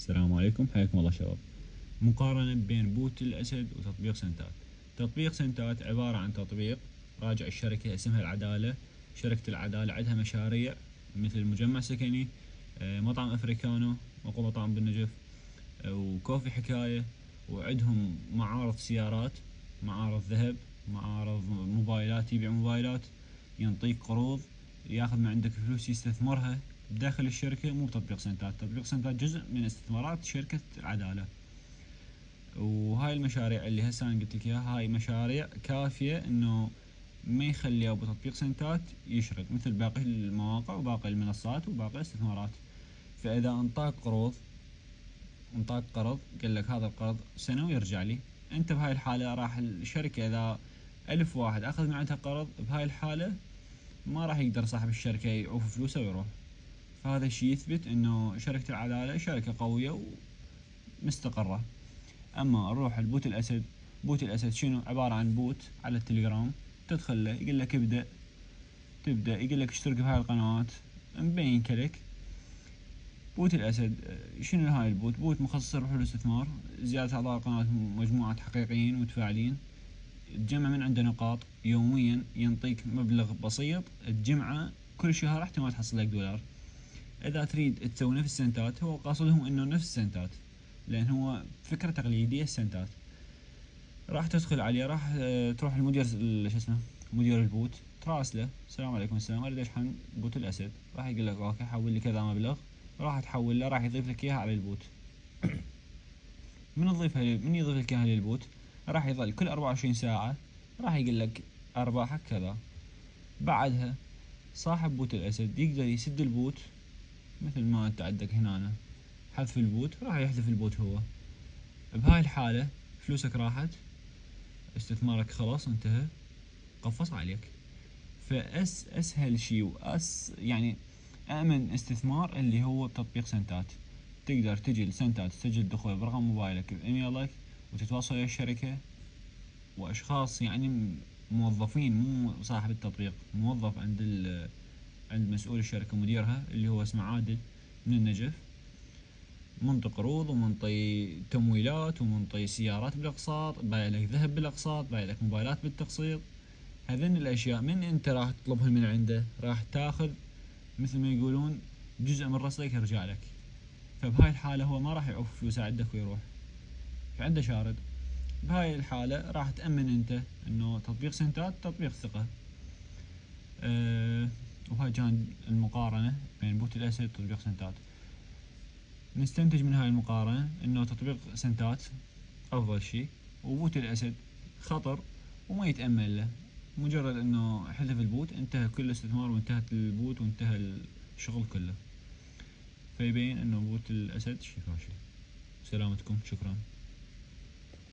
السلام عليكم، حياكم الله شباب. مقارنة بين بوت الأسد وتطبيق سنتات. تطبيق سنتات عبارة عن تطبيق راجع الشركة اسمها العدالة. شركة العدالة عندها مشاريع مثل مجمع سكني، مطعم أفريكانو، مقهى مطعم بالنجف، وكوفي حكاية، وعندهم معارض سيارات، معارض ذهب، معارض موبايلات، يبيع موبايلات، ينطيك قروض، ياخذ من عندك فلوس يستثمرها داخل الشركة. مو بتطبيق سنتات. تطبيق سنتات جزء من استثمارات شركة العدالة. وهاي المشاريع اللي هسه انا قلت لك اياها، هاي مشاريع كافية انه ما يخلي ابو تطبيق سنتات يشرد مثل باقي المواقع وباقي المنصات وباقي الاستثمارات. فاذا انطاك قرض، قال لك هذا القرض سنوي يرجع لي، انت بهاي الحالة راح الشركة اذا 1000 واحد اخذ من عندها قرض، بهاي الحالة ما راح يقدر صاحب الشركة يعوف فلوسه ويروح. فهذا الشي يثبت انه شركة العدالة شركة قوية ومستقرة. اما نروح البوت الاسد. بوت الاسد شنو؟ عبارة عن بوت على التليجرام، تدخل له يقول لك تبدأ يقول لك اشترك بهاي القنوات، مبين كلك. بوت الاسد شنو هاي البوت؟ بوت مخصص للبحوث والاستثمار، زيادة اعضاء القناة مجموعة حقيقيين متفاعلين، تجمع من عنده نقاط يوميا، ينطيك مبلغ بسيط تجمعه كل شهر احتمال تحصل لك دولار. اذا تريد تسوي نفس السنتات، هو قاصدهم انه نفس السنتات، لان هو فكرة تقليدية السنتات. راح تدخل عليه، راح تروح المدير شو اسمه، مدير البوت، تراسله السلام عليكم، السلام، اريد اشحن بوت الاسد. راح يقول لك اوكي حول لي كذا مبلغ، راح تحول له، راح يضيف لك اياها على البوت. من يضيف لك اياها للبوت، راح يظل كل 24 ساعة راح يقول لك ارباحك كذا. بعدها صاحب بوت الاسد يقدر يسد البوت، مثل ما انت عندك هنا حذف البوت، راح يحذف البوت هو. بهاي الحالة فلوسك راحت، استثمارك خلاص انتهى، قفص عليك. اسهل شي يعني امن استثمار اللي هو تطبيق سنتات. تقدر تجي لسنتات تسجل دخول برقم موبايلك بايميلك، وتتواصل ويا الشركة واشخاص يعني موظفين، مو صاحب التطبيق، موظف عند مسؤول الشركة مديرها اللي هو اسمه عادل من النجف، منطي قروض ومنطي تمويلات ومنطي سيارات بالاقساط، بايع لك ذهب بالاقساط، بايع لك موبايلات بالتقسيط. هذين الاشياء من انت راح تطلبها من عنده، راح تاخذ مثل ما يقولون جزء من رصيدك يرجع لك. فبهاي الحالة هو ما راح يعوف فلوسه عندك ويروح، فعنده شارد. بهاي الحالة راح تأمن انت انه تطبيق سنتات تطبيق ثقة. وهاي كان المقارنة بين بوت الاسد وتطبيق سنتات. نستنتج من هاي المقارنة انه تطبيق سنتات افضل شي، وبوت الاسد خطر وما يتأمل له. مجرد انه حذف البوت انتهى كل الاستثمار وانتهت البوت وانتهى الشغل كله. فيبين انه بوت الاسد شي فاشل. سلامتكم، شكرا.